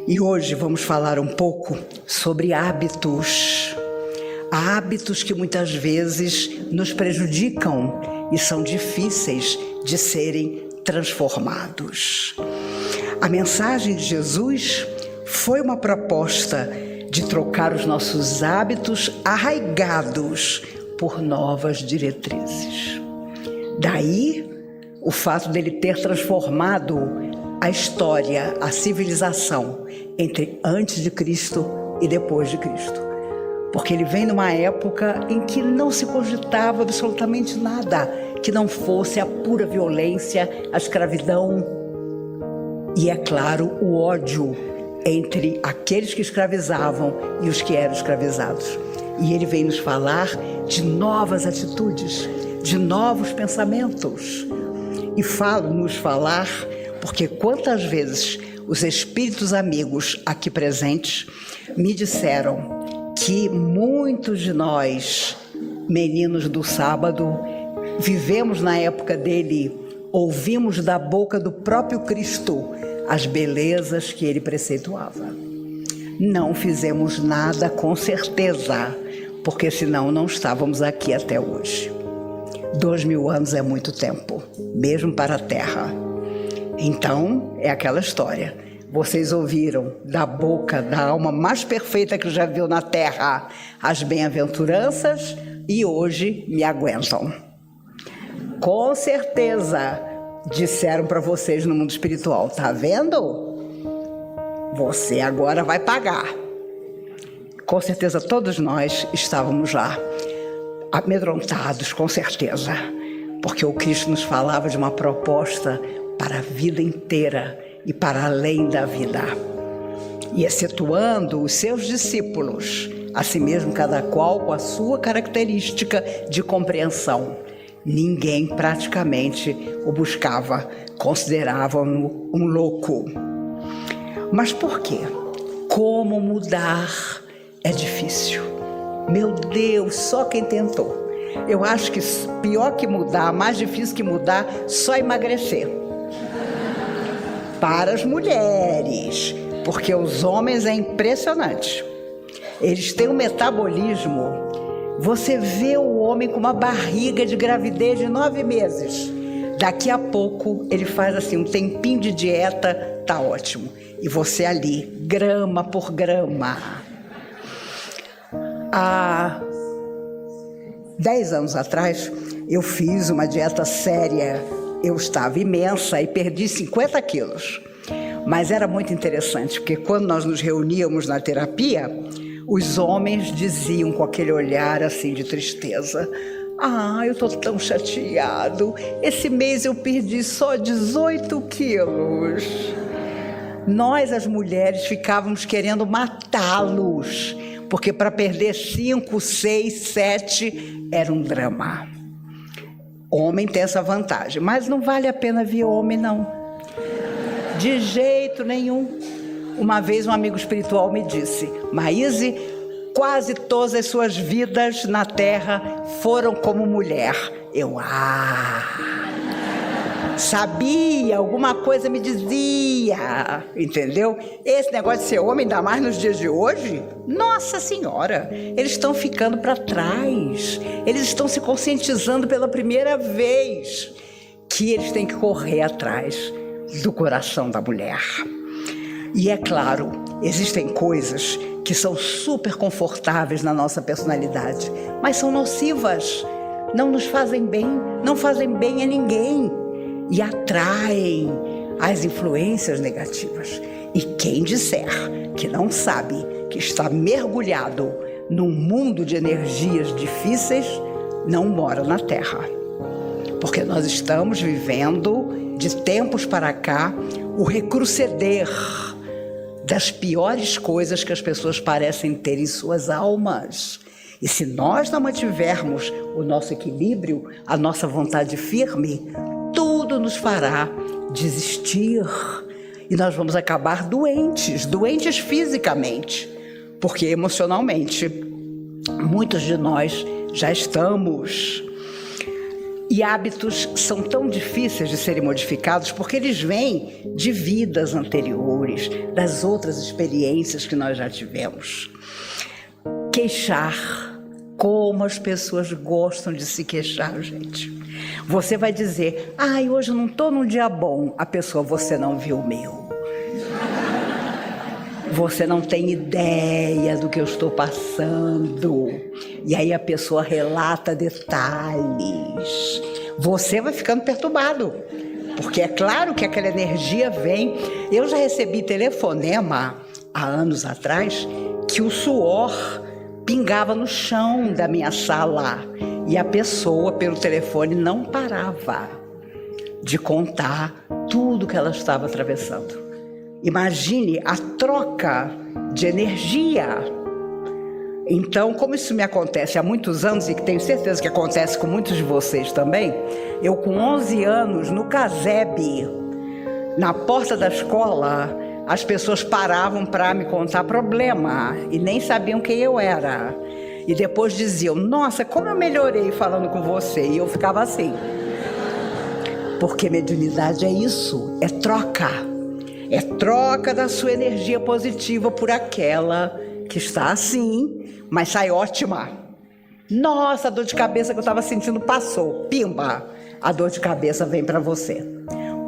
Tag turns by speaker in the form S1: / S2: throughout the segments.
S1: E hoje vamos falar um pouco sobre hábitos. Hábitos que muitas vezes nos prejudicam e são difíceis de serem transformados. A mensagem de Jesus foi uma proposta de trocar os nossos hábitos arraigados por novas diretrizes. Daí o fato dele ter transformado a história, a civilização entre antes de Cristo e depois de Cristo. Porque ele vem numa época em que não se cogitava absolutamente nada que não fosse a pura violência, a escravidão e, é claro, o ódio entre aqueles que escravizavam e os que eram escravizados. E ele vem nos falar de novas atitudes, de novos pensamentos. E nos falar porque quantas vezes os espíritos amigos aqui presentes me disseram que muitos de nós, meninos do sábado, vivemos na época dele, ouvimos da boca do próprio Cristo as belezas que ele preceituava. Não fizemos nada com certeza, porque senão não estávamos aqui até hoje. 2000 anos é muito tempo, mesmo para a Terra. Então, é aquela história. Vocês ouviram da boca da alma mais perfeita que já viu na Terra as bem-aventuranças e hoje me aguentam. Com certeza, disseram para vocês no mundo espiritual, tá vendo? Você agora vai pagar. Com certeza todos nós estávamos lá, amedrontados, com certeza, porque o Cristo nos falava de uma proposta para a vida inteira e para além da vida, e excetuando os seus discípulos, assim mesmo cada qual com a sua característica de compreensão. Ninguém praticamente o buscava, consideravam-no um louco. Mas por quê? Como mudar é difícil. Meu Deus, só quem tentou. Eu acho que pior que mudar, mais difícil que mudar, só emagrecer. Para as mulheres, porque os homens é impressionante. Eles têm um metabolismo. Você vê o homem com uma barriga de gravidez de 9 meses. Daqui a pouco ele faz assim um tempinho de dieta, tá ótimo. E você ali, grama por grama. Há 10 anos atrás, eu fiz uma dieta séria. Eu estava imensa e perdi 50 quilos. Mas era muito interessante, porque quando nós nos reuníamos na terapia, os homens diziam com aquele olhar assim de tristeza: ah, eu estou tão chateado, esse mês eu perdi só 18 quilos. Nós, as mulheres, ficávamos querendo matá-los, porque para perder 5, 6, 7 era um drama. Homem tem essa vantagem, mas não vale a pena ver homem, não. De jeito nenhum. Uma vez um amigo espiritual me disse: Maíse, quase todas as suas vidas na Terra foram como mulher. Eu, sabia, alguma coisa me dizia, entendeu? Esse negócio de ser homem, ainda mais nos dias de hoje, nossa senhora, eles estão ficando para trás, eles estão se conscientizando pela primeira vez que eles têm que correr atrás do coração da mulher. E é claro, existem coisas que são super confortáveis na nossa personalidade, mas são nocivas, não nos fazem bem, não fazem bem a ninguém. E atraem as influências negativas. E quem disser que não sabe que está mergulhado num mundo de energias difíceis, não mora na Terra. Porque nós estamos vivendo, de tempos para cá, o recrudescer das piores coisas que as pessoas parecem ter em suas almas. E se nós não mantivermos o nosso equilíbrio, a nossa vontade firme, tudo nos fará desistir e nós vamos acabar doentes fisicamente, porque emocionalmente muitos de nós já estamos. E hábitos são tão difíceis de serem modificados porque eles vêm de vidas anteriores, das outras experiências que nós já tivemos. Queixar. Como as pessoas gostam de se queixar, gente. Você vai dizer, ai, hoje eu não estou num dia bom. A pessoa, você não viu o meu. Você não tem ideia do que eu estou passando. E aí a pessoa relata detalhes. Você vai ficando perturbado. Porque é claro que aquela energia vem. Eu já recebi telefonema há anos atrás que o suor pingava no chão da minha sala e a pessoa pelo telefone não parava de contar tudo que ela estava atravessando. Imagine a troca de energia. Então, como isso me acontece há muitos anos e que tenho certeza que acontece com muitos de vocês também, eu com 11 anos no casebre, na porta da escola, as pessoas paravam para me contar problema e nem sabiam quem eu era. E depois diziam, nossa, como eu melhorei falando com você. E eu ficava assim. Porque mediunidade é isso, é troca. É troca da sua energia positiva por aquela que está assim, mas sai ótima. Nossa, a dor de cabeça que eu estava sentindo passou. Pimba, a dor de cabeça vem para você.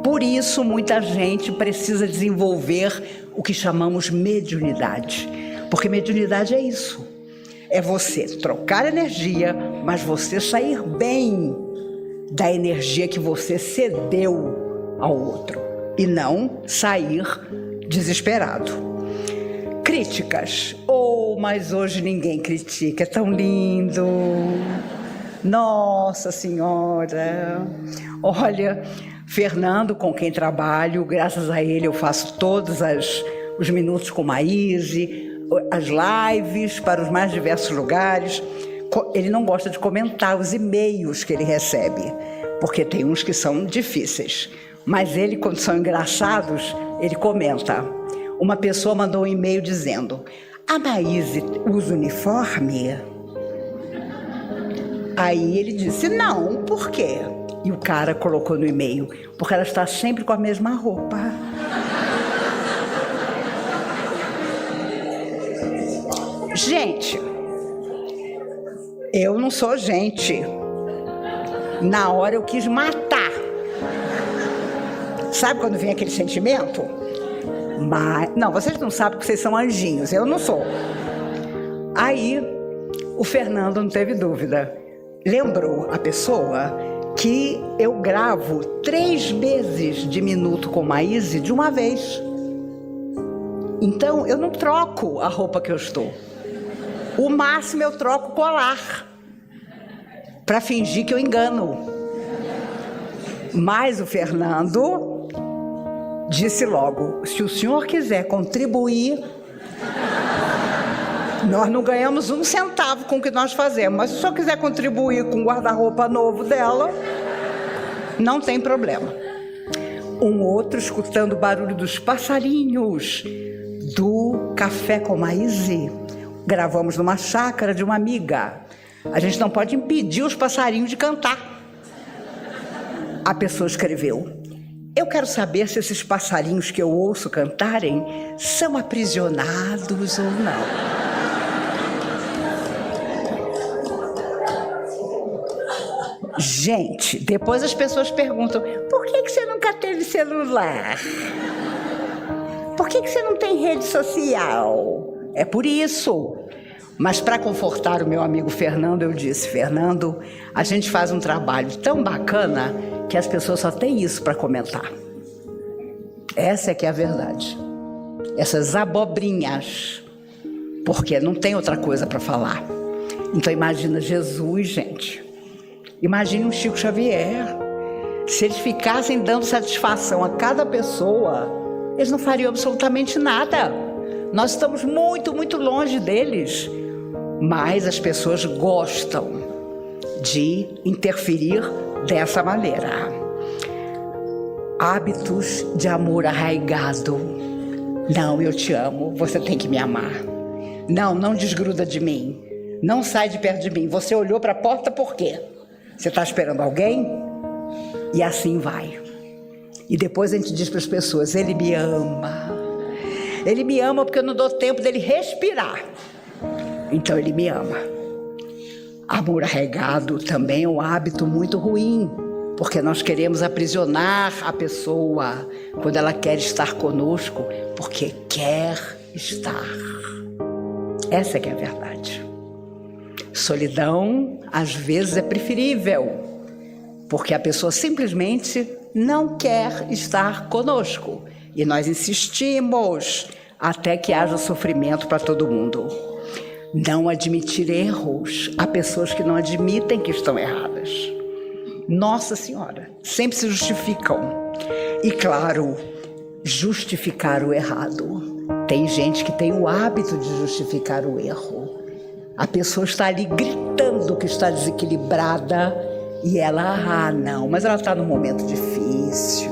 S1: Por isso, muita gente precisa desenvolver o que chamamos mediunidade. Porque mediunidade é isso. É você trocar energia, mas você sair bem da energia que você cedeu ao outro. E não sair desesperado. Críticas. Oh, mas hoje ninguém critica. É tão lindo. Nossa Senhora. Olha... Fernando, com quem trabalho, graças a ele eu faço todos os minutos com Maíse, as lives para os mais diversos lugares. Ele não gosta de comentar os e-mails que ele recebe, porque tem uns que são difíceis. Mas ele, quando são engraçados, ele comenta. Uma pessoa mandou um e-mail dizendo, a Maíse usa uniforme? Aí ele disse, não, por quê? E o cara colocou no e-mail, porque ela está sempre com a mesma roupa. Gente, eu não sou gente. Na hora eu quis matar. Sabe quando vem aquele sentimento? Mas, não, vocês não sabem que vocês são anjinhos, eu não sou. Aí, o Fernando não teve dúvida. Lembrou a pessoa que eu gravo 3 meses de minuto com Maíse de uma vez. Então, eu não troco a roupa que eu estou. O máximo eu troco o colar, para fingir que eu engano. Mas o Fernando disse logo, se o senhor quiser contribuir, nós não ganhamos 1 centavo com o que nós fazemos, mas se o senhor quiser contribuir com o guarda-roupa novo dela, não tem problema. Um outro escutando o barulho dos passarinhos do Café com Maíse. Gravamos numa chácara de uma amiga. A gente não pode impedir os passarinhos de cantar. A pessoa escreveu, eu quero saber se esses passarinhos que eu ouço cantarem são aprisionados ou não. Gente, depois as pessoas perguntam, por que você nunca teve celular? Por que você não tem rede social? É por isso. Mas para confortar o meu amigo Fernando, eu disse, Fernando, a gente faz um trabalho tão bacana que as pessoas só têm isso para comentar. Essa é que é a verdade. Essas abobrinhas, porque não tem outra coisa para falar. Então imagina Jesus, gente. Imagine um Chico Xavier. Se eles ficassem dando satisfação a cada pessoa, eles não fariam absolutamente nada. Nós estamos muito, muito longe deles. Mas as pessoas gostam de interferir dessa maneira. Hábitos de amor arraigado. Não, eu te amo, você tem que me amar. Não, não desgruda de mim. Não sai de perto de mim. Você olhou para a porta por quê? Você está esperando alguém? E assim vai. E depois a gente diz para as pessoas, ele me ama. Ele me ama porque eu não dou tempo dele respirar. Então ele me ama. Amor arraigado também é um hábito muito ruim, porque nós queremos aprisionar a pessoa quando ela quer estar conosco, porque quer estar. Essa que é a verdade. Solidão, às vezes, é preferível, porque a pessoa simplesmente não quer estar conosco. E nós insistimos até que haja sofrimento para todo mundo. Não admitir erros. Há pessoas que não admitem que estão erradas. Nossa Senhora, sempre se justificam. E claro, justificar o errado. Tem gente que tem o hábito de justificar o erro. A pessoa está ali gritando que está desequilibrada e ela, não, mas ela está num momento difícil.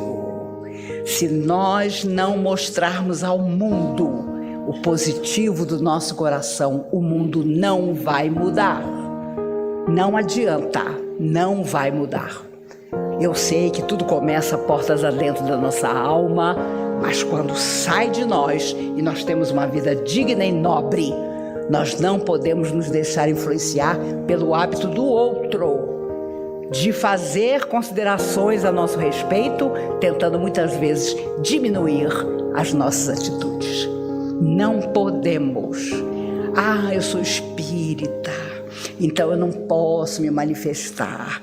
S1: Se nós não mostrarmos ao mundo o positivo do nosso coração, o mundo não vai mudar. Não adianta, não vai mudar. Eu sei que tudo começa portas adentro da nossa alma, mas quando sai de nós e nós temos uma vida digna e nobre, nós não podemos nos deixar influenciar pelo hábito do outro, de fazer considerações a nosso respeito, tentando muitas vezes diminuir as nossas atitudes. Não podemos. Eu sou espírita, então eu não posso me manifestar.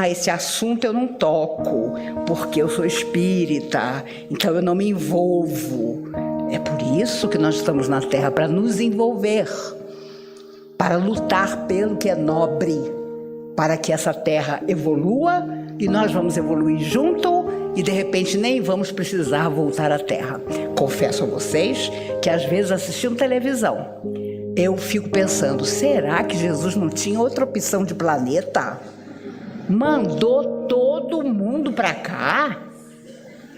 S1: Esse assunto eu não toco, porque eu sou espírita, então eu não me envolvo. É por isso que nós estamos na Terra, para nos envolver, para lutar pelo que é nobre, para que essa Terra evolua e nós vamos evoluir junto e de repente nem vamos precisar voltar à Terra. Confesso a vocês que às vezes assistindo televisão, eu fico pensando, será que Jesus não tinha outra opção de planeta? Mandou todo mundo para cá?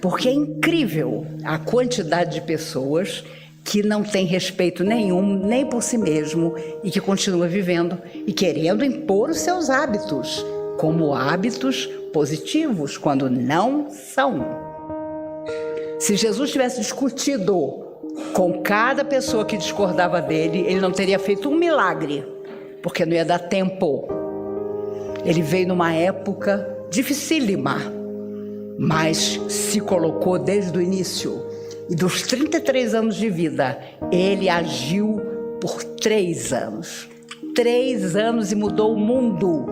S1: Porque é incrível a quantidade de pessoas que não tem respeito nenhum, nem por si mesmo, e que continua vivendo e querendo impor os seus hábitos, como hábitos positivos, quando não são. Se Jesus tivesse discutido com cada pessoa que discordava dele, ele não teria feito um milagre, porque não ia dar tempo. Ele veio numa época dificílima, mas se colocou desde o início. E dos 33 anos de vida, ele agiu por 3 anos. 3 anos e mudou o mundo.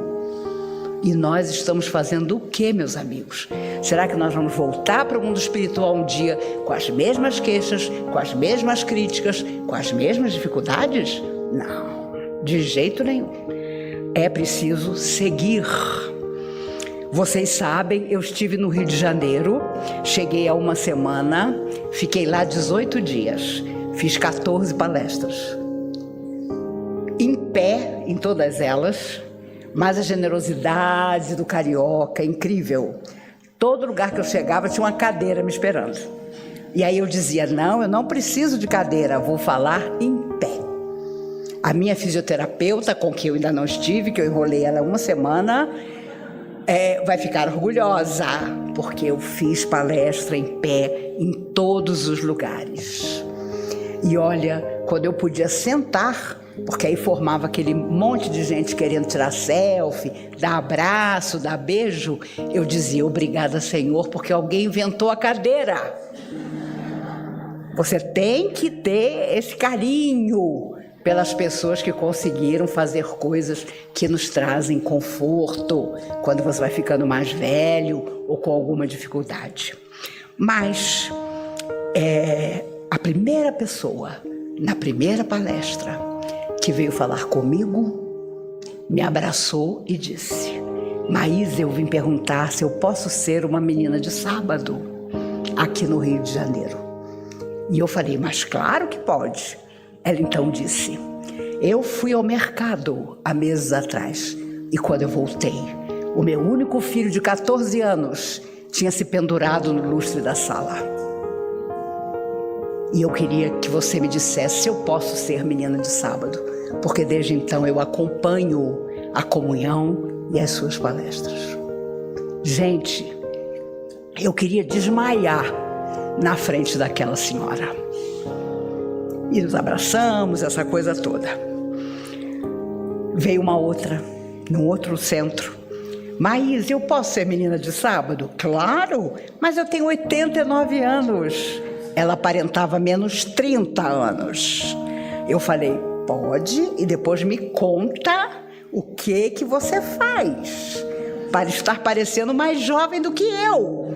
S1: E nós estamos fazendo o quê, meus amigos? Será que nós vamos voltar para o mundo espiritual um dia com as mesmas queixas, com as mesmas críticas, com as mesmas dificuldades? Não, de jeito nenhum. É preciso seguir. Vocês sabem, eu estive no Rio de Janeiro, cheguei há uma semana, fiquei lá 18 dias, fiz 14 palestras. Em pé, em todas elas, mas a generosidade do carioca é incrível. Todo lugar que eu chegava tinha uma cadeira me esperando. E aí eu dizia, não, eu não preciso de cadeira, vou falar em pé. A minha fisioterapeuta, com quem eu ainda não estive, que eu enrolei ela uma semana, vai ficar orgulhosa, porque eu fiz palestra em pé em todos os lugares. E olha, quando eu podia sentar, porque aí formava aquele monte de gente querendo tirar selfie, dar abraço, dar beijo, eu dizia, obrigada, Senhor, porque alguém inventou a cadeira. Você tem que ter esse carinho pelas pessoas que conseguiram fazer coisas que nos trazem conforto quando você vai ficando mais velho ou com alguma dificuldade. Mas a primeira pessoa, na primeira palestra, que veio falar comigo, me abraçou e disse, Maísa, eu vim perguntar se eu posso ser uma menina de sábado aqui no Rio de Janeiro. E eu falei, mas claro que pode. Ela então disse, eu fui ao mercado há meses atrás e quando eu voltei, o meu único filho de 14 anos tinha se pendurado no lustre da sala. E eu queria que você me dissesse se eu posso ser menina de sábado, porque desde então eu acompanho a comunhão e as suas palestras. Gente, eu queria desmaiar na frente daquela senhora. E nos abraçamos, essa coisa toda. Veio uma outra, num outro centro. Maís, eu posso ser menina de sábado? Claro, mas eu tenho 89 anos. Ela aparentava menos 30 anos. Eu falei, pode, e depois me conta o que você faz para estar parecendo mais jovem do que eu.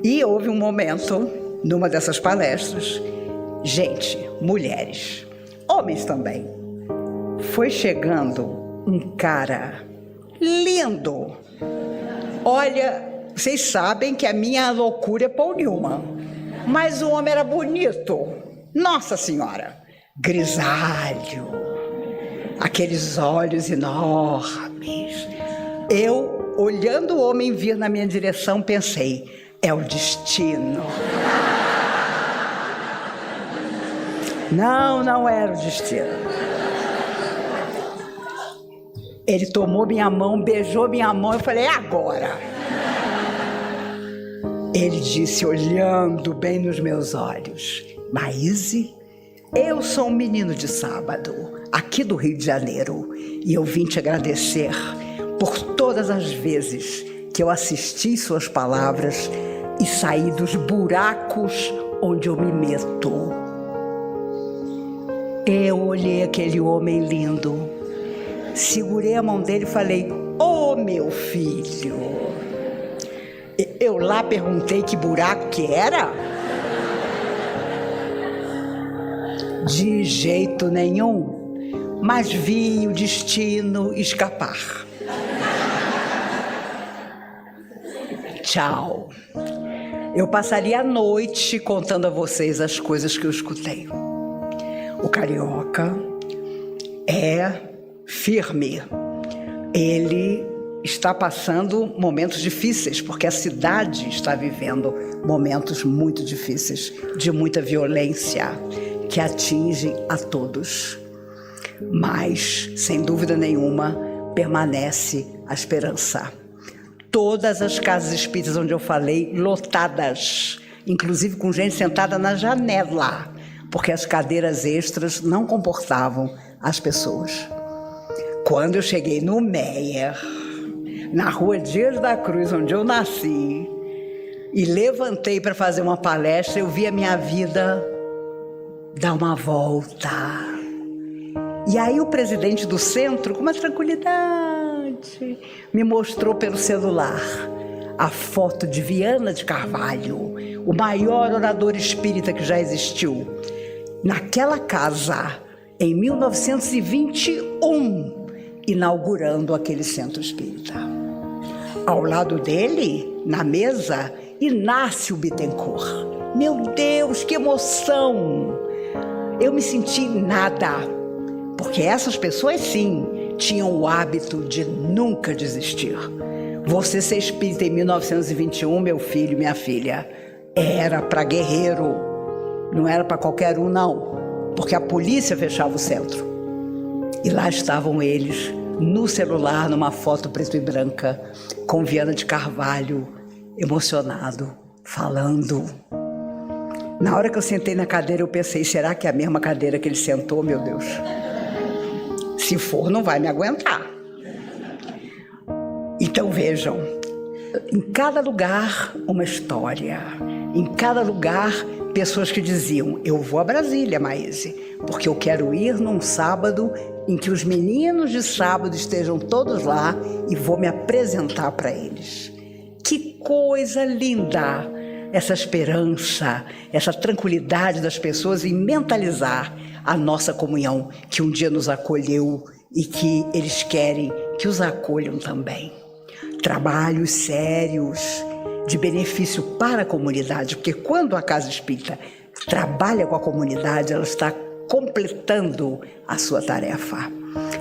S1: E houve um momento, numa dessas palestras, gente, mulheres, homens também, foi chegando um cara lindo. Olha, vocês sabem que a minha loucura é Paul Newman, mas o homem era bonito. Nossa Senhora, grisalho, aqueles olhos enormes. Eu, olhando o homem vir na minha direção, pensei, é o destino. Não, não era o destino. Ele tomou minha mão, beijou minha mão, eu falei, é agora. Ele disse, olhando bem nos meus olhos, Maíse, eu sou um menino de sábado, aqui do Rio de Janeiro, e eu vim te agradecer por todas as vezes que eu assisti suas palavras e saí dos buracos onde eu me meto. Eu olhei aquele homem lindo, segurei a mão dele e falei, ô meu filho. Eu lá perguntei que buraco que era. De jeito nenhum, mas vi o destino escapar. Tchau. Eu passaria a noite contando a vocês as coisas que eu escutei. O carioca é firme. Ele está passando momentos difíceis, porque a cidade está vivendo momentos muito difíceis, de muita violência, que atinge a todos. Mas, sem dúvida nenhuma, permanece a esperança. Todas as casas espíritas onde eu falei, lotadas, inclusive com gente sentada na janela, porque as cadeiras extras não comportavam as pessoas. Quando eu cheguei no Meier, na rua Dias da Cruz, onde eu nasci, e levantei para fazer uma palestra, eu vi a minha vida dar uma volta. E aí o presidente do centro, com uma tranquilidade, me mostrou pelo celular a foto de Viana de Carvalho, o maior orador espírita que já existiu, naquela casa, em 1921, inaugurando aquele centro espírita. Ao lado dele, na mesa, Inácio Bittencourt. Meu Deus, que emoção! Eu me senti nada, porque essas pessoas, sim, tinham o hábito de nunca desistir. Você ser espírita em 1921, meu filho, minha filha, era para guerreiro, não era para qualquer um, não, porque a polícia fechava o centro. E lá estavam eles, no celular, numa foto preto e branca, com Viana de Carvalho, emocionado, falando. Na hora que eu sentei na cadeira, eu pensei, será que é a mesma cadeira que ele sentou, meu Deus? Se for, não vai me aguentar. Então vejam, em cada lugar uma história, em cada lugar pessoas que diziam, eu vou a Brasília, Maíse, porque eu quero ir num sábado em que os meninos de sábado estejam todos lá e vou me apresentar para eles. Que coisa linda! Essa esperança, essa tranquilidade das pessoas em mentalizar a nossa comunhão que um dia nos acolheu e que eles querem que os acolham também. Trabalhos sérios, de benefício para a comunidade, porque quando a Casa Espírita trabalha com a comunidade, ela está completando a sua tarefa.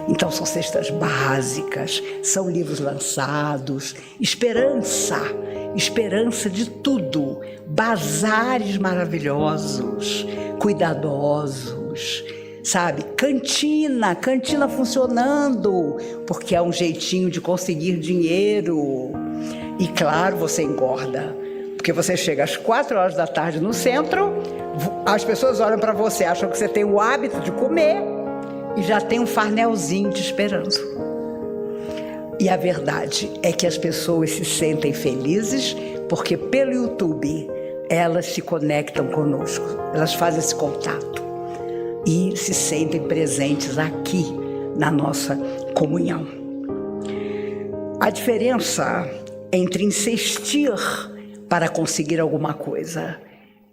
S1: Então são cestas básicas, são livros lançados, esperança de tudo, bazares maravilhosos, cuidadosos, sabe? Cantina funcionando, porque é um jeitinho de conseguir dinheiro. E claro, você engorda, porque você chega às 4 horas da tarde no centro, as pessoas olham para você, acham que você tem o hábito de comer e já tem um farnelzinho te esperando. E a verdade é que as pessoas se sentem felizes porque pelo YouTube elas se conectam conosco, elas fazem esse contato e se sentem presentes aqui na nossa comunhão. A diferença entre insistir para conseguir alguma coisa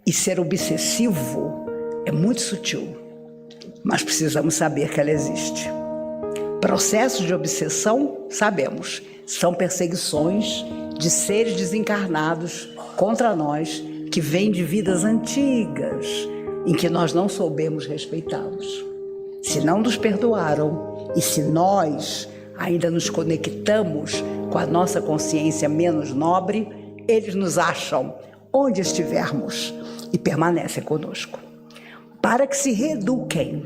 S1: e ser obsessivo é muito sutil, mas precisamos saber que ela existe. Processos de obsessão, sabemos, são perseguições de seres desencarnados contra nós, que vêm de vidas antigas, em que nós não soubemos respeitá-los. Se não nos perdoaram e se nós ainda nos conectamos com a nossa consciência menos nobre, eles nos acham onde estivermos e permanecem conosco. Para que se reeduquem,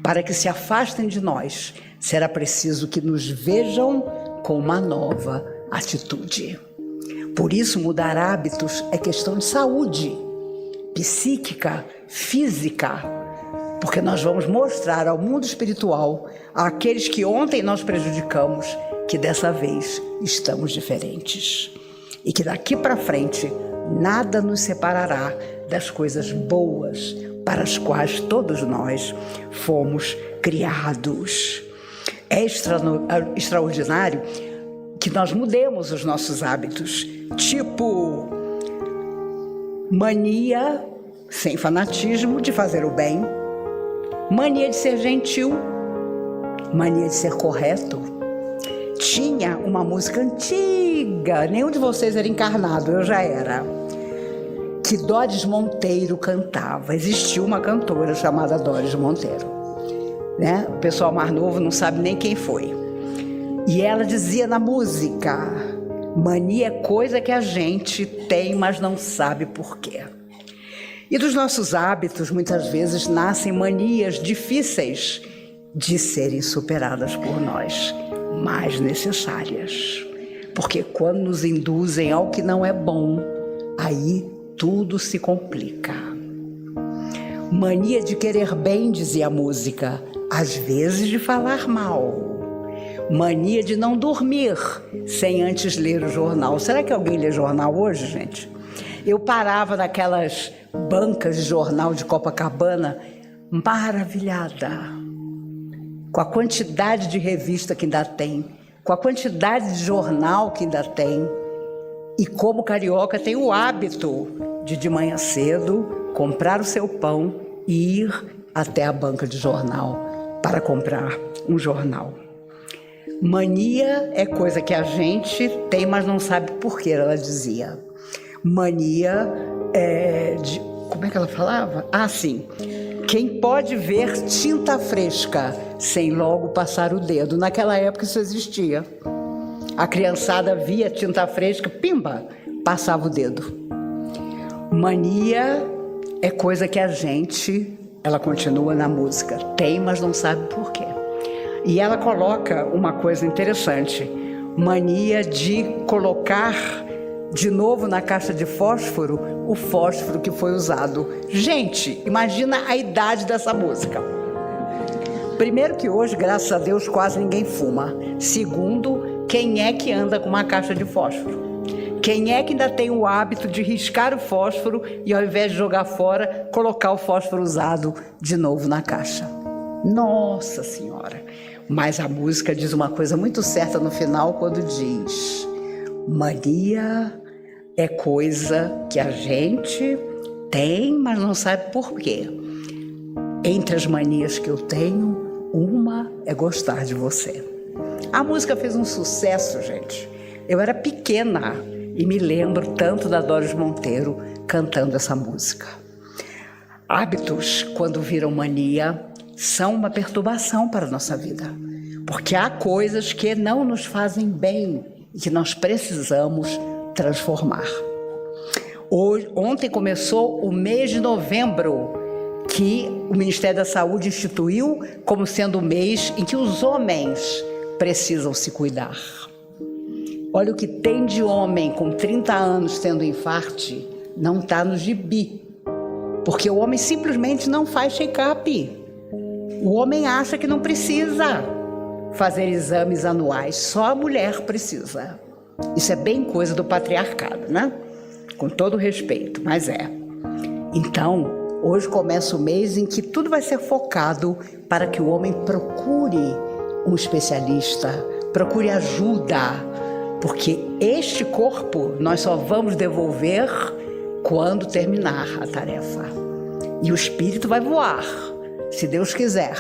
S1: para que se afastem de nós, será preciso que nos vejam com uma nova atitude. Por isso, mudar hábitos é questão de saúde psíquica, física, porque nós vamos mostrar ao mundo espiritual, àqueles que ontem nós prejudicamos, que dessa vez estamos diferentes e que daqui para frente nada nos separará das coisas boas para as quais todos nós fomos criados. É extraordinário que nós mudemos os nossos hábitos, tipo mania, sem fanatismo, de fazer o bem, mania de ser gentil, mania de ser correto. Tinha uma música antiga, nenhum de vocês era encarnado, eu já era, que Doris Monteiro cantava. Existia uma cantora chamada Doris Monteiro, né? O pessoal mais novo não sabe nem quem foi. E ela dizia na música: mania é coisa que a gente tem, mas não sabe por quê. E dos nossos hábitos, muitas vezes, nascem manias difíceis de serem superadas por nós, mas necessárias. Porque quando nos induzem ao que não é bom, aí tudo se complica. Mania de querer bem, dizia a música, às vezes de falar mal. Mania de não dormir sem antes ler o jornal. Será que alguém lê jornal hoje, gente? Eu parava naquelas bancas de jornal de Copacabana, maravilhada com a quantidade de revista que ainda tem, com a quantidade de jornal que ainda tem, e como o carioca tem o hábito de manhã cedo, comprar o seu pão e ir até a banca de jornal para comprar um jornal. Mania é coisa que a gente tem, mas não sabe por que, ela dizia. Mania é de... Como é que ela falava? Ah, sim. Quem pode ver tinta fresca sem logo passar o dedo. Naquela época isso existia. A criançada via tinta fresca, pimba, passava o dedo. Mania é coisa que a gente, ela continua na música, tem, mas não sabe por quê. E ela coloca uma coisa interessante, mania de colocar de novo na caixa de fósforo o fósforo que foi usado. Gente, imagina a idade dessa música. Primeiro que hoje, graças a Deus, quase ninguém fuma. Segundo, quem é que anda com uma caixa de fósforo? Quem é que ainda tem o hábito de riscar o fósforo e, ao invés de jogar fora, colocar o fósforo usado de novo na caixa? Nossa Senhora! Mas a música diz uma coisa muito certa no final, quando diz: mania é coisa que a gente tem, mas não sabe por quê. Entre as manias que eu tenho, uma é gostar de você. A música fez um sucesso, gente. Eu era pequena e me lembro tanto da Doris Monteiro cantando essa música. Hábitos, quando viram mania, são uma perturbação para a nossa vida, porque há coisas que não nos fazem bem e que nós precisamos transformar. Ontem começou o mês de novembro, que o Ministério da Saúde instituiu como sendo o mês em que os homens precisam se cuidar. Olha o que tem de homem com 30 anos tendo infarte, não está no gibi. Porque o homem simplesmente não faz check-up. O homem acha que não precisa fazer exames anuais, só a mulher precisa. Isso é bem coisa do patriarcado, né? Com todo respeito, mas é. Então, hoje começa o mês em que tudo vai ser focado para que o homem procure um especialista, procure ajuda, porque este corpo nós só vamos devolver quando terminar a tarefa. E o espírito vai voar, se Deus quiser.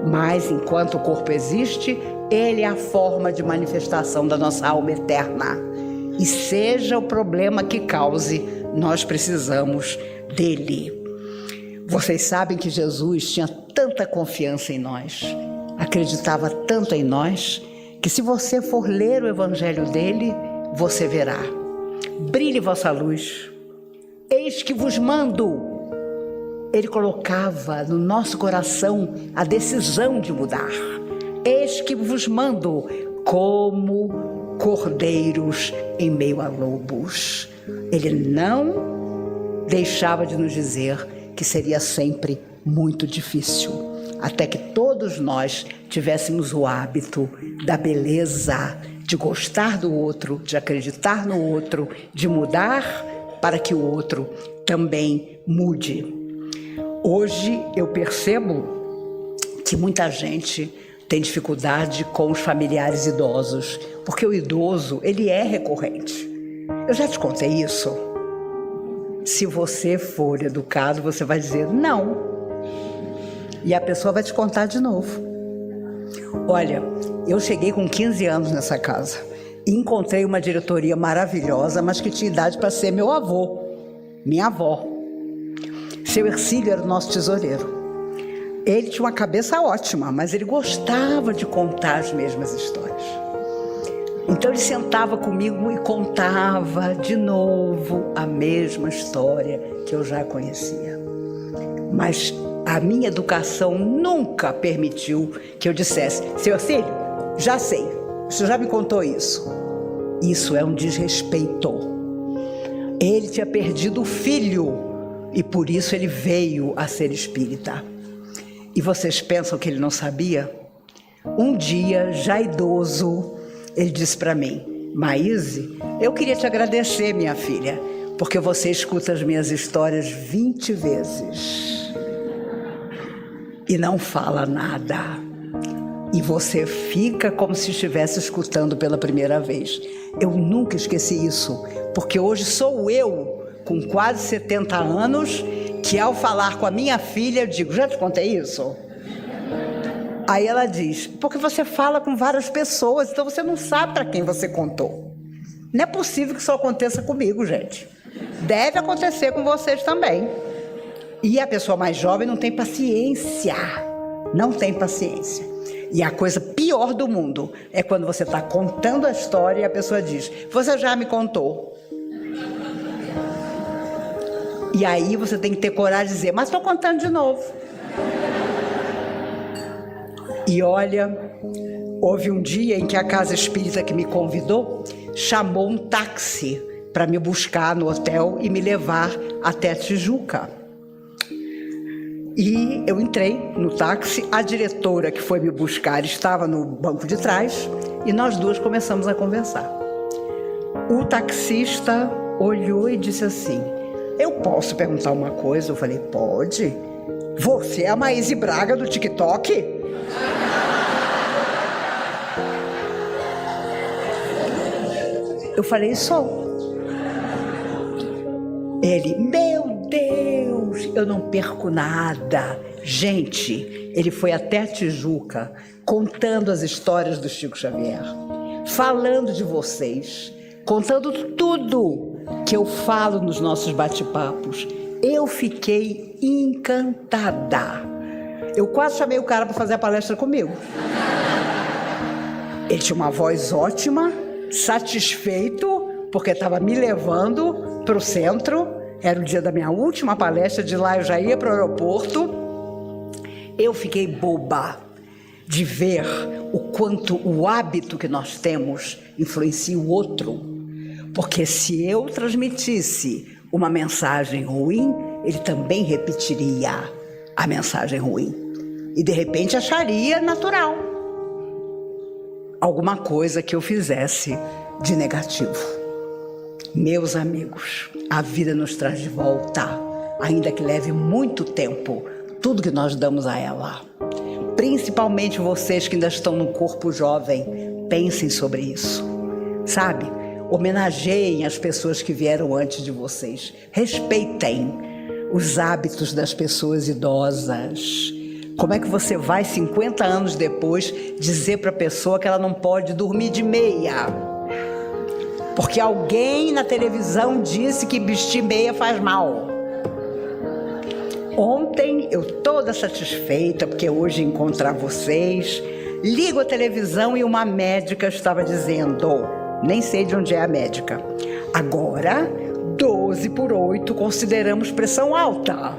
S1: Mas enquanto o corpo existe, ele é a forma de manifestação da nossa alma eterna. E seja o problema que cause, nós precisamos dele. Vocês sabem que Jesus tinha tanta confiança em nós, acreditava tanto em nós, que se você for ler o evangelho dele, você verá. Brilhe vossa luz, eis que vos mando. Ele colocava no nosso coração a decisão de mudar. Eis que vos mando como cordeiros em meio a lobos. Ele não deixava de nos dizer que seria sempre muito difícil, até que todos nós tivéssemos o hábito da beleza, de gostar do outro, de acreditar no outro, de mudar para que o outro também mude. Hoje eu percebo que muita gente tem dificuldade com os familiares idosos, porque o idoso, ele é recorrente. Eu já te contei isso. Se você for educado, você vai dizer não. E a pessoa vai te contar de novo. Olha, eu cheguei com 15 anos nessa casa e encontrei uma diretoria maravilhosa, mas que tinha idade para ser meu avô, minha avó. Seu Ercílio era o nosso tesoureiro. Ele tinha uma cabeça ótima, mas ele gostava de contar as mesmas histórias. Então ele sentava comigo e contava de novo a mesma história que eu já conhecia. Mas a minha educação nunca permitiu que eu dissesse: seu Ercílio, já sei, você já me contou isso. Isso é um desrespeito. Ele tinha perdido o filho e por isso ele veio a ser espírita. E vocês pensam que ele não sabia? Um dia, já idoso, ele disse para mim: Maíse, eu queria te agradecer, minha filha, porque você escuta as minhas histórias 20 vezes e não fala nada. E você fica como se estivesse escutando pela primeira vez. Eu nunca esqueci isso, porque hoje sou eu, com quase 70 anos, que ao falar com a minha filha, eu digo: já te contei isso? Aí ela diz: porque você fala com várias pessoas, então você não sabe para quem você contou. Não é possível que isso aconteça comigo, gente. Deve acontecer com vocês também. E a pessoa mais jovem não tem paciência. Não tem paciência. E a coisa pior do mundo é quando você está contando a história e a pessoa diz: você já me contou. E aí você tem que ter coragem de dizer: mas estou contando de novo. E olha, houve um dia em que a casa espírita que me convidou chamou um táxi para me buscar no hotel e me levar até Tijuca. E eu entrei no táxi, a diretora que foi me buscar estava no banco de trás e nós duas começamos a conversar. O taxista olhou e disse assim: eu posso perguntar uma coisa? Eu falei: pode. Você é a Maíse Braga do TikTok? Eu falei: sou. Ele: meu Deus, eu não perco nada. Gente, ele foi até Tijuca contando as histórias do Chico Xavier, falando de vocês, contando tudo que eu falo nos nossos bate-papos. Eu fiquei encantada. Eu quase chamei o cara para fazer a palestra comigo. Ele tinha uma voz ótima, satisfeito, porque estava me levando para o centro era o dia da minha última palestra, de lá eu já ia para o aeroporto. Eu fiquei boba de ver o quanto o hábito que nós temos influencia o outro. Porque se eu transmitisse uma mensagem ruim, ele também repetiria a mensagem ruim. E de repente acharia natural alguma coisa que eu fizesse de negativo. Meus amigos, a vida nos traz de volta, ainda que leve muito tempo, tudo que nós damos a ela. Principalmente vocês que ainda estão no corpo jovem, pensem sobre isso, sabe? Homenageiem as pessoas que vieram antes de vocês. Respeitem os hábitos das pessoas idosas. Como é que você vai, 50 anos depois, dizer para a pessoa que ela não pode dormir de meia? Porque alguém na televisão disse que vestir meia faz mal. Ontem, eu toda satisfeita, porque hoje ia encontrar vocês, ligo a televisão e uma médica estava dizendo, nem sei de onde é a médica, agora 12/8 consideramos pressão alta.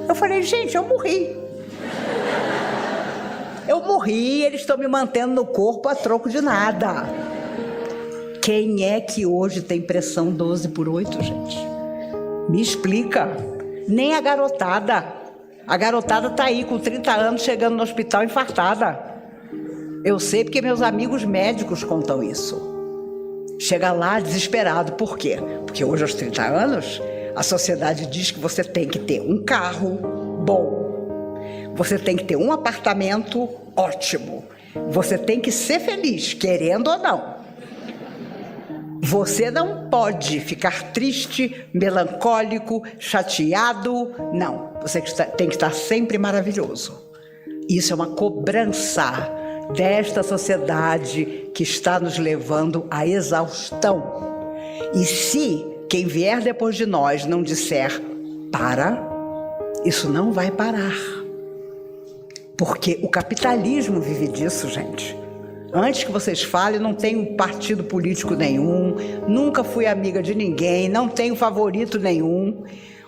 S1: Eu falei, gente, eu morri. Eu morri, eles estão me mantendo no corpo a troco de nada. Quem é que hoje tem pressão 12/8, gente? Me explica. Nem a garotada. A garotada está aí com 30 anos chegando no hospital infartada. Eu sei porque meus amigos médicos contam isso. Chega lá desesperado. Por quê? Porque hoje aos 30 anos, a sociedade diz que você tem que ter um carro bom. Você tem que ter um apartamento ótimo. Você tem que ser feliz, querendo ou não. Você não pode ficar triste, melancólico, chateado. Não, você tem que estar sempre maravilhoso. Isso é uma cobrança desta sociedade que está nos levando à exaustão. E se quem vier depois de nós não disser para, isso não vai parar. Porque o capitalismo vive disso, gente. Antes que vocês falem, não tenho partido político nenhum, nunca fui amiga de ninguém, não tenho favorito nenhum.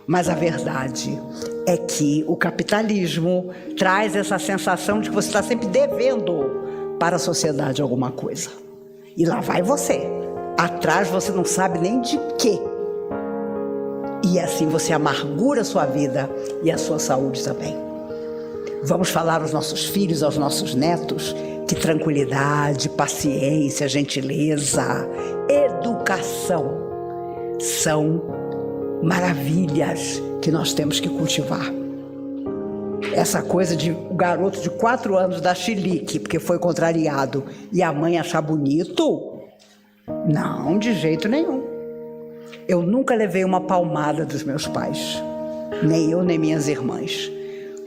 S1: Mas a verdade é que o capitalismo traz essa sensação de que você está sempre devendo para a sociedade alguma coisa. E lá vai você. Atrás você não sabe nem de quê. E assim você amargura a sua vida e a sua saúde também. Vamos falar aos nossos filhos, aos nossos netos, que tranquilidade, paciência, gentileza, educação são maravilhas que nós temos que cultivar. Essa coisa de o garoto de 4 anos dar chilique porque foi contrariado e a mãe achar bonito, não, de jeito nenhum. Eu nunca levei uma palmada dos meus pais, nem eu nem minhas irmãs,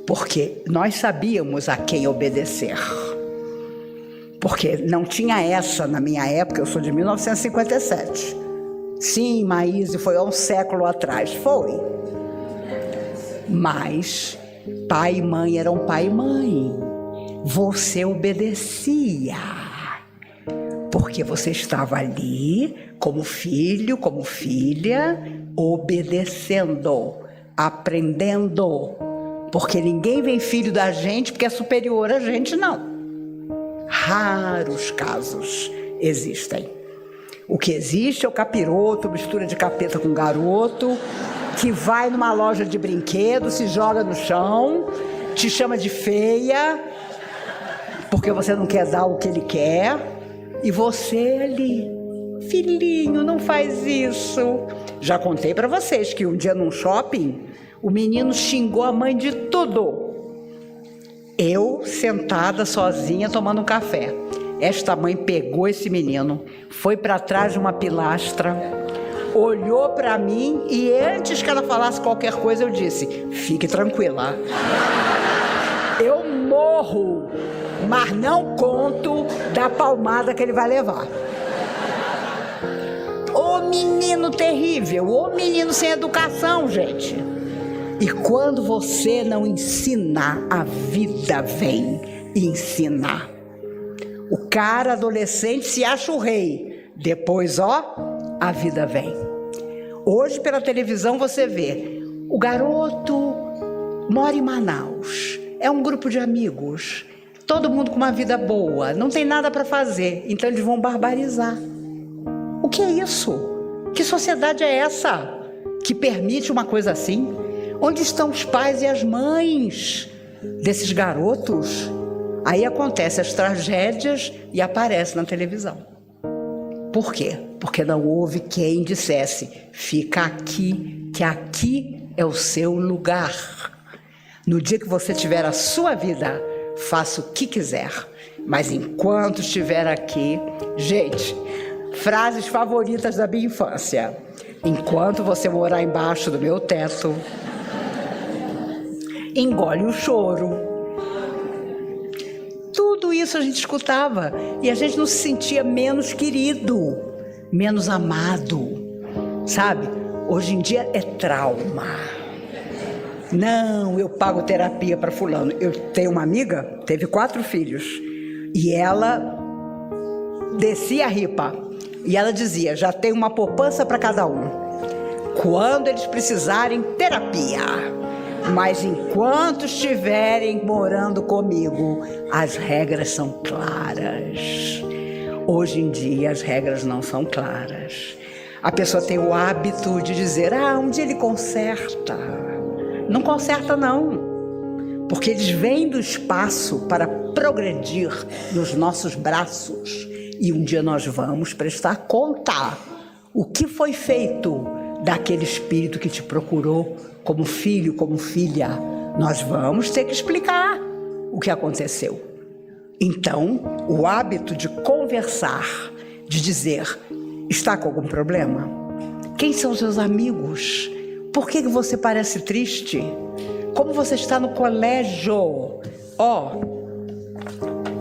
S1: porque nós sabíamos a quem obedecer. Porque não tinha essa na minha época, eu sou de 1957. Sim, Maíse, foi há um século atrás, foi. Mas pai e mãe eram pai e mãe. Você obedecia. Porque você estava ali como filho, como filha, obedecendo, aprendendo. Porque ninguém vem filho da gente porque é superior a gente, não. Raros casos existem. O que existe é o capiroto, mistura de capeta com garoto, que vai numa loja de brinquedos, se joga no chão, te chama de feia, porque você não quer dar o que ele quer, e você ali, filhinho, não faz isso. Já contei para vocês que um dia num shopping, o menino xingou a mãe de tudo. Eu, sentada sozinha, tomando um café. Esta mãe pegou esse menino, foi para trás de uma pilastra, olhou para mim e antes que ela falasse qualquer coisa, eu disse, fique tranquila. Eu morro, mas não conto da palmada que ele vai levar. Ô menino terrível, ô menino sem educação, gente. E quando você não ensina, a vida vem e ensina. O cara adolescente se acha o rei. Depois, ó, a vida vem. Hoje, pela televisão, você vê o garoto mora em Manaus, é um grupo de amigos, todo mundo com uma vida boa, não tem nada para fazer, então eles vão barbarizar. O que é isso? Que sociedade é essa que permite uma coisa assim? Onde estão os pais e as mães desses garotos? Aí acontecem as tragédias e aparece na televisão. Por quê? Porque não houve quem dissesse: fica aqui, que aqui é o seu lugar. No dia que você tiver a sua vida, faça o que quiser. Mas enquanto estiver aqui... Gente, frases favoritas da minha infância. Enquanto você morar embaixo do meu teto, engole o choro. Tudo isso a gente escutava e a gente não se sentia menos querido, menos amado, sabe? Hoje em dia é trauma. Não, eu pago terapia para fulano. Eu tenho uma amiga, teve 4 filhos, e ela descia a ripa, e ela dizia: já tem uma poupança para cada um, quando eles precisarem, terapia. Mas enquanto estiverem morando comigo, as regras são claras. Hoje em dia as regras não são claras. A pessoa tem o hábito de dizer: um dia ele conserta. Não conserta não, porque eles vêm do espaço para progredir nos nossos braços, e um dia nós vamos prestar conta. O que foi feito daquele espírito que te procurou como filho, como filha? Nós vamos ter que explicar o que aconteceu. Então, o hábito de conversar, de dizer: está com algum problema? Quem são seus amigos? Por que você parece triste? Como você está no colégio?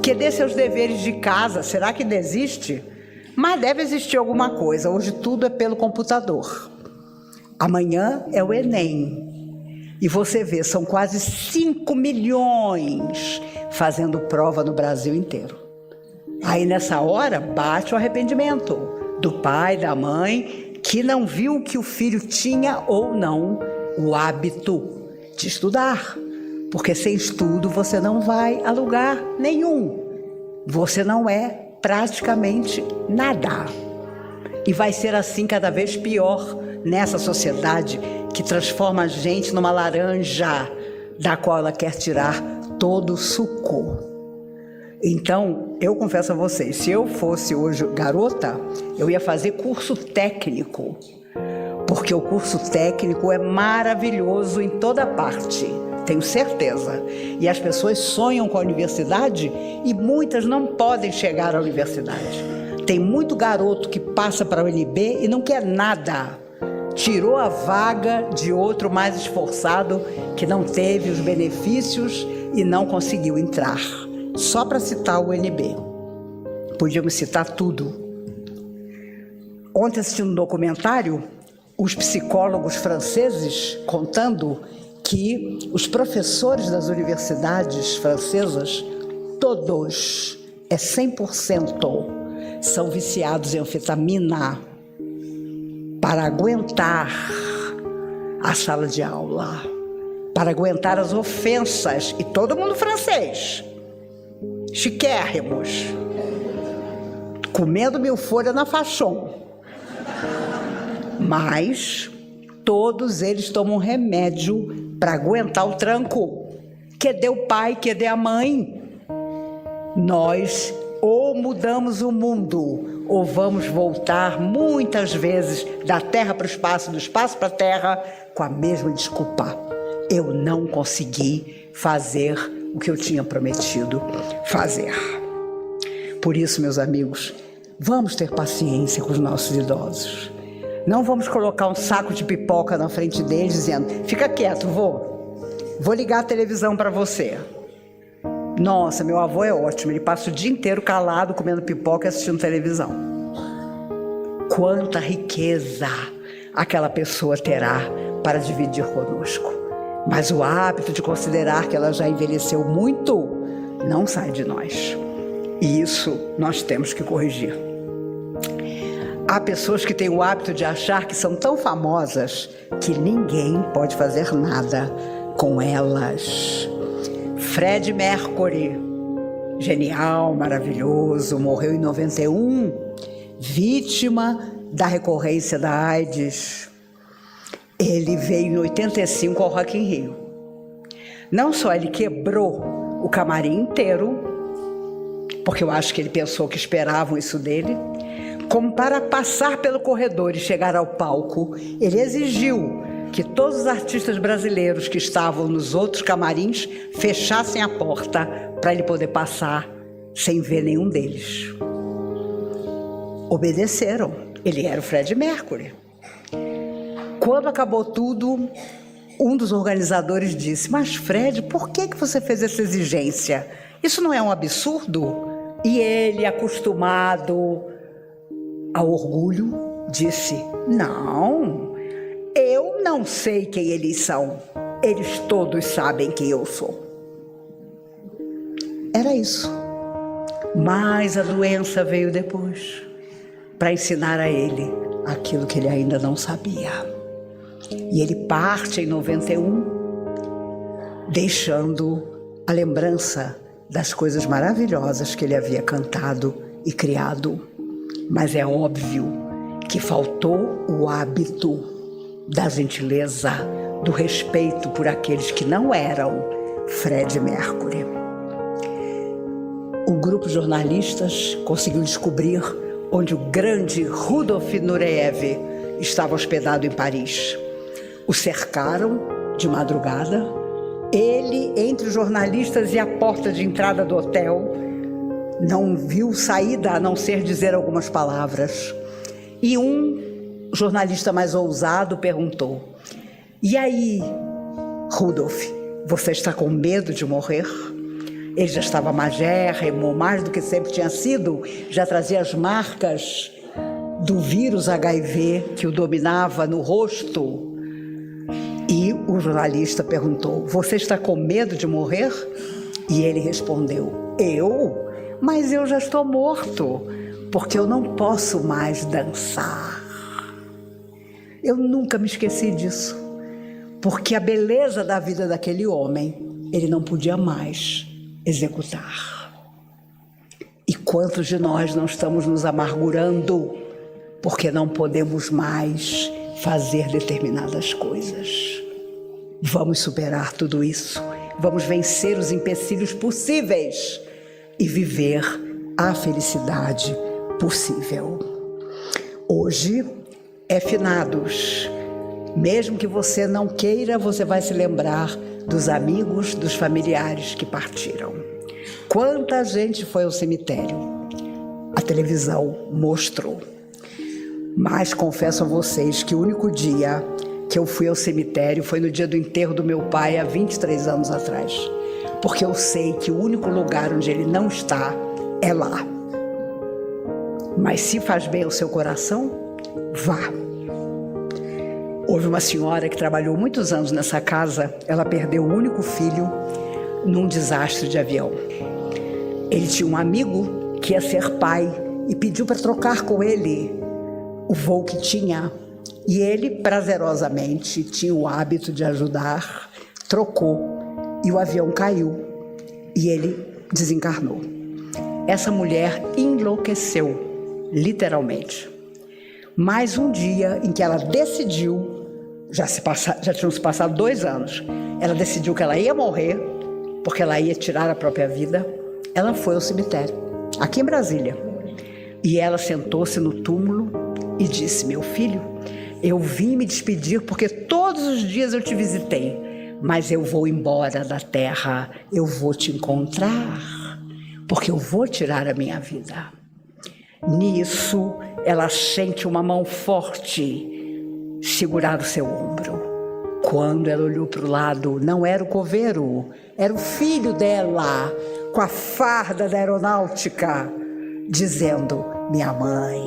S1: Cadê seus deveres de casa? Será que desiste? Mas deve existir alguma coisa. Hoje tudo é pelo computador. Amanhã é o Enem. E você vê, são quase 5 milhões fazendo prova no Brasil inteiro. Aí nessa hora bate o arrependimento do pai, da mãe, que não viu que o filho tinha ou não o hábito de estudar. Porque sem estudo você não vai a lugar nenhum. Você não é praticamente nada. E vai ser assim cada vez pior nessa sociedade que transforma a gente numa laranja da qual ela quer tirar todo o suco. Então, eu confesso a vocês, se eu fosse hoje garota, eu ia fazer curso técnico, porque o curso técnico é maravilhoso em toda parte, tenho certeza. E as pessoas sonham com a universidade e muitas não podem chegar à universidade. Tem muito garoto que passa para a UNB e não quer nada. Tirou a vaga de outro mais esforçado que não teve os benefícios e não conseguiu entrar. Só para citar o UNB. Podíamos citar tudo. Ontem, assistindo um documentário, os psicólogos franceses contando que os professores das universidades francesas, todos, 100%, são viciados em anfetamina para aguentar a sala de aula, para aguentar as ofensas, e todo mundo francês, chiquérrimos, comendo mil folhas na Fachon, mas todos eles tomam remédio para aguentar o tranco. Cadê o pai, cadê a mãe? Nós ou mudamos o mundo, ou vamos voltar muitas vezes da terra para o espaço, do espaço para a terra, com a mesma desculpa: eu não consegui fazer o que eu tinha prometido fazer. Por isso, meus amigos, vamos ter paciência com os nossos idosos. Não vamos colocar um saco de pipoca na frente deles dizendo: fica quieto, vou ligar a televisão para você. Nossa, meu avô é ótimo, ele passa o dia inteiro calado, comendo pipoca e assistindo televisão. Quanta riqueza aquela pessoa terá para dividir conosco. Mas o hábito de considerar que ela já envelheceu muito não sai de nós. E isso nós temos que corrigir. Há pessoas que têm o hábito de achar que são tão famosas que ninguém pode fazer nada com elas. Freddie Mercury, genial, maravilhoso, morreu em 91, vítima da recorrência da AIDS. Ele veio em 85 ao Rock in Rio. Não só ele quebrou o camarim inteiro, porque eu acho que ele pensou que esperavam isso dele, como para passar pelo corredor e chegar ao palco, ele exigiu que todos os artistas brasileiros que estavam nos outros camarins fechassem a porta para ele poder passar sem ver nenhum deles. Obedeceram. Ele era o Freddie Mercury. Quando acabou tudo, um dos organizadores disse: mas Fred, por que você fez essa exigência? Isso não é um absurdo? E ele, acostumado ao orgulho, disse: não, eu não sei quem eles são. Eles todos sabem quem eu sou. Era isso. Mas a doença veio depois, para ensinar a ele aquilo que ele ainda não sabia. E ele parte em 91, deixando a lembrança das coisas maravilhosas que ele havia cantado e criado. Mas é óbvio que faltou o hábito da gentileza, do respeito por aqueles que não eram Freddie Mercury. O grupo de jornalistas conseguiu descobrir onde o grande Rudolf Nureyev estava hospedado em Paris. O cercaram de madrugada. Ele, entre os jornalistas e a porta de entrada do hotel, não viu saída a não ser dizer algumas palavras. E um jornalista mais ousado perguntou: e aí, Rudolf, você está com medo de morrer? Ele já estava magérrimo, mais do que sempre tinha sido, já trazia as marcas do vírus HIV que o dominava no rosto. E o jornalista perguntou: você está com medo de morrer? E ele respondeu: eu? Mas eu já estou morto, porque eu não posso mais dançar. Eu nunca me esqueci disso, porque a beleza da vida daquele homem, ele não podia mais executar. E quantos de nós não estamos nos amargurando porque não podemos mais fazer determinadas coisas? Vamos superar tudo isso, vamos vencer os empecilhos possíveis e viver a felicidade possível. Hoje é finados. Mesmo que você não queira, você vai se lembrar dos amigos, dos familiares que partiram. Quanta gente foi ao cemitério? A televisão mostrou. Mas confesso a vocês que o único dia que eu fui ao cemitério foi no dia do enterro do meu pai, há 23 anos atrás. Porque eu sei que o único lugar onde ele não está é lá. Mas se faz bem ao seu coração, vá. Houve uma senhora que trabalhou muitos anos nessa casa. Ela perdeu o único filho num desastre de avião. Ele tinha um amigo que ia ser pai e pediu para trocar com ele o voo que tinha. E ele, prazerosamente, tinha o hábito de ajudar, trocou e o avião caiu e ele desencarnou. Essa mulher enlouqueceu, literalmente. Mas um dia em que ela decidiu, já tinham se passado 2 anos, ela decidiu que ela ia morrer, porque ela ia tirar a própria vida, ela foi ao cemitério, aqui em Brasília. E ela sentou-se no túmulo e disse: meu filho, eu vim me despedir porque todos os dias eu te visitei, mas eu vou embora da terra, eu vou te encontrar, porque eu vou tirar a minha vida. Nisso, ela sente uma mão forte segurar o seu ombro. Quando ela olhou para o lado, não era o coveiro, era o filho dela, com a farda da aeronáutica, dizendo: minha mãe,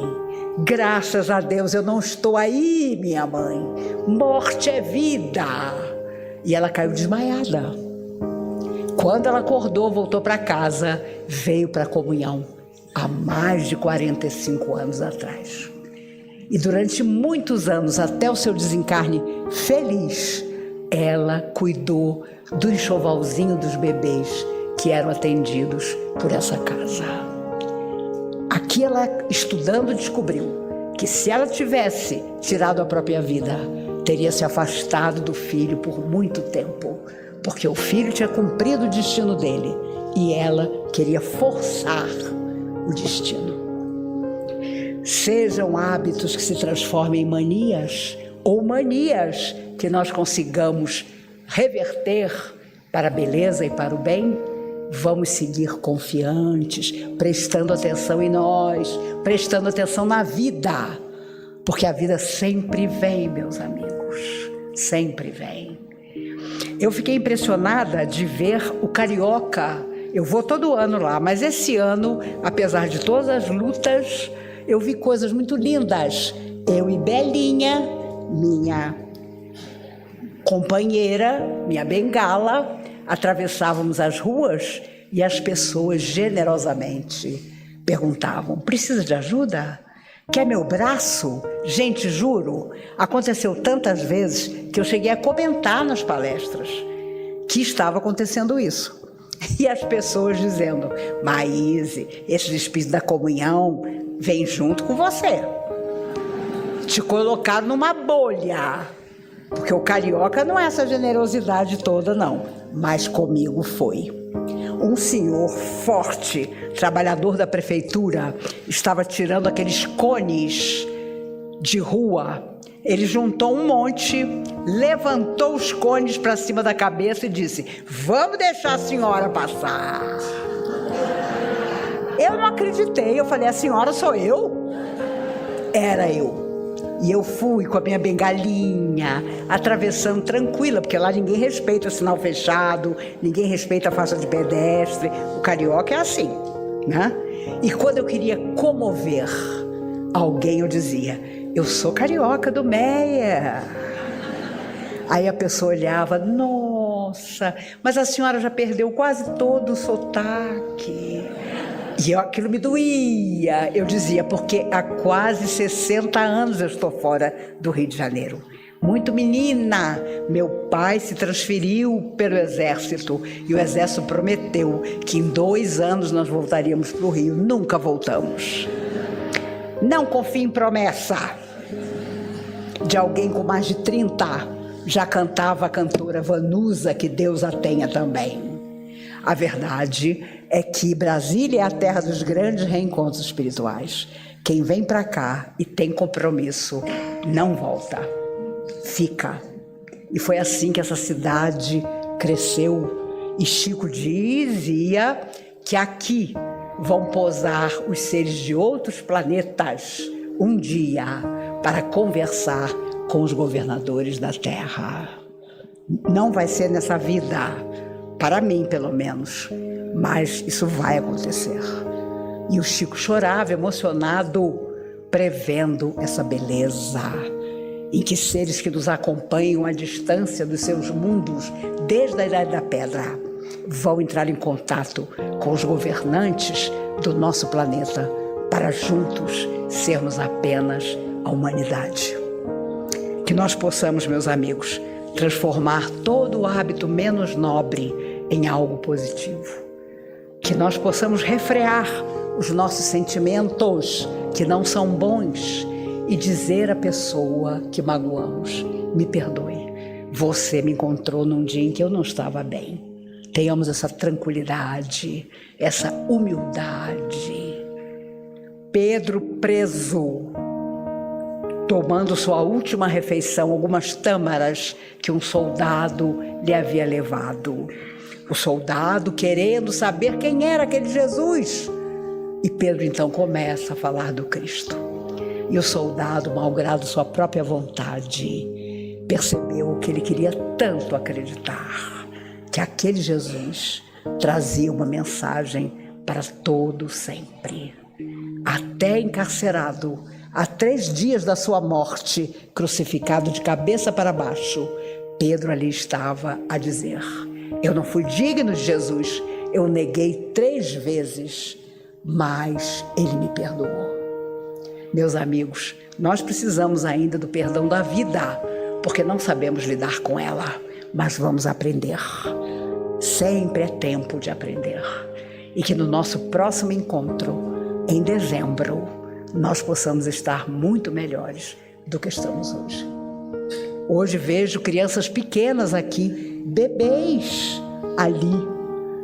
S1: graças a Deus eu não estou aí, minha mãe, morte é vida. E ela caiu desmaiada. Quando ela acordou, voltou para casa, veio para a comunhão, há mais de 45 anos atrás. E durante muitos anos, até o seu desencarne feliz, ela cuidou do enxovalzinho dos bebês que eram atendidos por essa casa. Aqui ela, estudando, descobriu que se ela tivesse tirado a própria vida, teria se afastado do filho por muito tempo, porque o filho tinha cumprido o destino dele e ela queria forçar o destino. Sejam hábitos que se transformem em manias, ou manias que nós consigamos reverter para a beleza e para o bem, vamos seguir confiantes, prestando atenção em nós, prestando atenção na vida, porque a vida sempre vem, meus amigos, sempre vem. Eu fiquei impressionada de ver o Carioca. Eu vou todo ano lá, mas esse ano, apesar de todas as lutas, eu vi coisas muito lindas. Eu e Belinha, minha companheira, minha bengala, atravessávamos as ruas e as pessoas generosamente perguntavam: precisa de ajuda? Quer meu braço? Gente, juro, aconteceu tantas vezes que eu cheguei a comentar nas palestras que estava acontecendo isso. E as pessoas dizendo: Maíse, esse espírito da comunhão vem junto com você. Te colocar numa bolha. Porque o carioca não é essa generosidade toda, não. Mas comigo foi. Um senhor forte, trabalhador da prefeitura, estava tirando aqueles cones de rua. Ele juntou um monte, levantou os cones para cima da cabeça e disse: vamos deixar a senhora passar. Eu não acreditei, eu falei: a senhora sou eu? Era eu. E eu fui com a minha bengalinha, atravessando tranquila, porque lá ninguém respeita sinal fechado, ninguém respeita a faixa de pedestre. O carioca é assim, né? E quando eu queria comover alguém, eu dizia: eu sou carioca do Meia. Aí a pessoa olhava: nossa, mas a senhora já perdeu quase todo o sotaque. E aquilo me doía. Eu dizia: porque há quase 60 anos eu estou fora do Rio de Janeiro. Muito menina, meu pai se transferiu pelo exército e o exército prometeu que em 2 anos nós voltaríamos para o Rio. Nunca voltamos. Não confie em promessa de alguém com mais de 30. Já cantava a cantora Vanusa, que Deus a tenha também. A verdade é que Brasília é a terra dos grandes reencontros espirituais. Quem vem para cá e tem compromisso não volta, fica. E foi assim que essa cidade cresceu. E Chico dizia que aqui vão pousar os seres de outros planetas um dia para conversar com os governadores da Terra. Não vai ser nessa vida, para mim pelo menos, mas isso vai acontecer. E o Chico chorava, emocionado, prevendo essa beleza em que seres que nos acompanham à distância dos seus mundos desde a Idade da Pedra vão entrar em contato com os governantes do nosso planeta para juntos sermos apenas a humanidade. Que nós possamos, meus amigos, transformar todo o hábito menos nobre em algo positivo. Que nós possamos refrear os nossos sentimentos que não são bons e dizer à pessoa que magoamos: me perdoe, você me encontrou num dia em que eu não estava bem. Tenhamos essa tranquilidade, essa humildade. Pedro preso, tomando sua última refeição, algumas tâmaras que um soldado lhe havia levado. O soldado querendo saber quem era aquele Jesus. E Pedro então começa a falar do Cristo. E o soldado, malgrado sua própria vontade, percebeu que ele queria tanto acreditar que aquele Jesus trazia uma mensagem para todo sempre. Até encarcerado, há 3 dias da sua morte, crucificado de cabeça para baixo, Pedro ali estava a dizer: eu não fui digno de Jesus, eu neguei 3 vezes, mas ele me perdoou. Meus amigos, nós precisamos ainda do perdão da vida, porque não sabemos lidar com ela, mas vamos aprender. Sempre é tempo de aprender. E que no nosso próximo encontro, em dezembro, nós possamos estar muito melhores do que estamos hoje. Hoje vejo crianças pequenas aqui, bebês ali.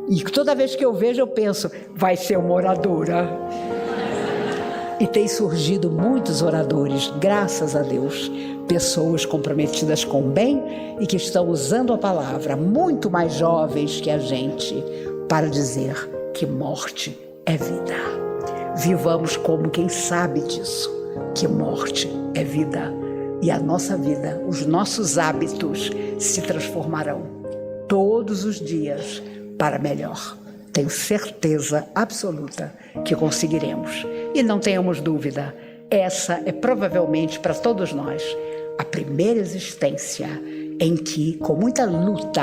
S1: E toda vez que eu vejo, eu penso, vai ser uma oradora. E tem surgido muitos oradores, graças a Deus. Pessoas comprometidas com o bem e que estão usando a palavra, muito mais jovens que a gente, para dizer que morte é vida. Vivamos como quem sabe disso, que morte é vida. E a nossa vida, os nossos hábitos se transformarão todos os dias para melhor. Tenho certeza absoluta que conseguiremos. E não tenhamos dúvida, essa é provavelmente para todos nós a primeira existência em que, com muita luta,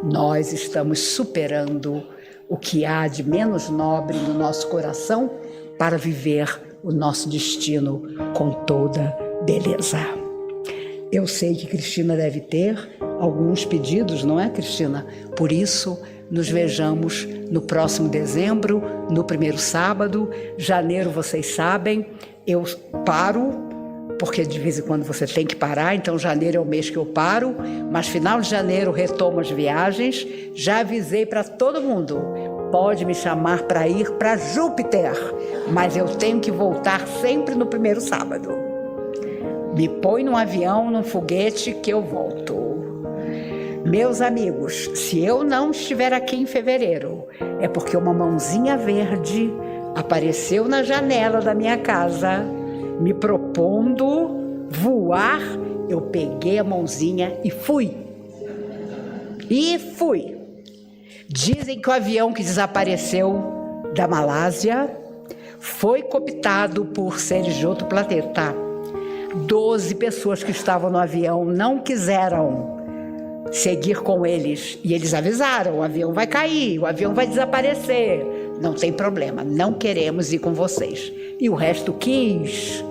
S1: nós estamos superando o que há de menos nobre no nosso coração para viver o nosso destino com toda beleza. Eu sei que Cristina deve ter alguns pedidos, não é, Cristina? Por isso, nos vejamos no próximo dezembro, no primeiro sábado. Janeiro, vocês sabem, eu paro, porque de vez em quando você tem que parar, então janeiro é o mês que eu paro, mas final de janeiro retomo as viagens. Já avisei para todo mundo, pode me chamar para ir para Júpiter, mas eu tenho que voltar sempre no primeiro sábado. Me põe num avião, num foguete que eu volto. Meus amigos, se eu não estiver aqui em fevereiro, é porque uma mãozinha verde apareceu na janela da minha casa, me propondo voar. Eu peguei a mãozinha e fui. Dizem que o avião que desapareceu da Malásia foi cooptado por seres de outro planeta. 12 pessoas que estavam no avião não quiseram seguir com eles. E eles avisaram, o avião vai cair, o avião vai desaparecer. Não tem problema, não queremos ir com vocês. E o resto quis.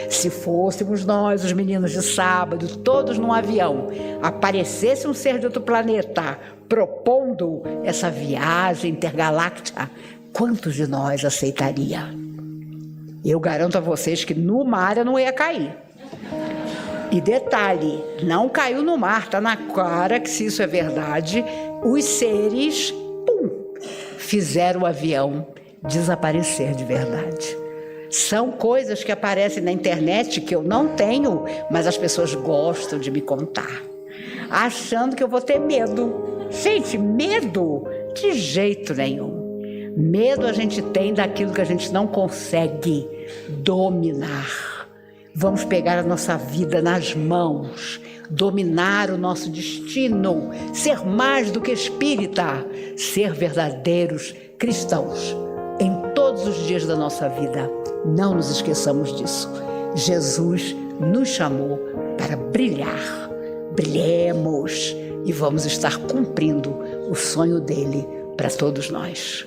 S1: Se fôssemos nós, os meninos de sábado, todos num avião, aparecesse um ser de outro planeta propondo essa viagem intergaláctica, quantos de nós aceitaria? Eu garanto a vocês que no mar eu não ia cair. E detalhe, não caiu no mar, está na cara que se isso é verdade, os seres, fizeram o avião desaparecer de verdade. São coisas que aparecem na internet que eu não tenho, mas as pessoas gostam de me contar, achando que eu vou ter medo. Gente, medo? De jeito nenhum. Medo a gente tem daquilo que a gente não consegue dominar. Vamos pegar a nossa vida nas mãos, dominar o nosso destino, ser mais do que espírita, ser verdadeiros cristãos em todos os dias da nossa vida. Não nos esqueçamos disso. Jesus nos chamou para brilhar. Brilhemos e vamos estar cumprindo o sonho dele para todos nós.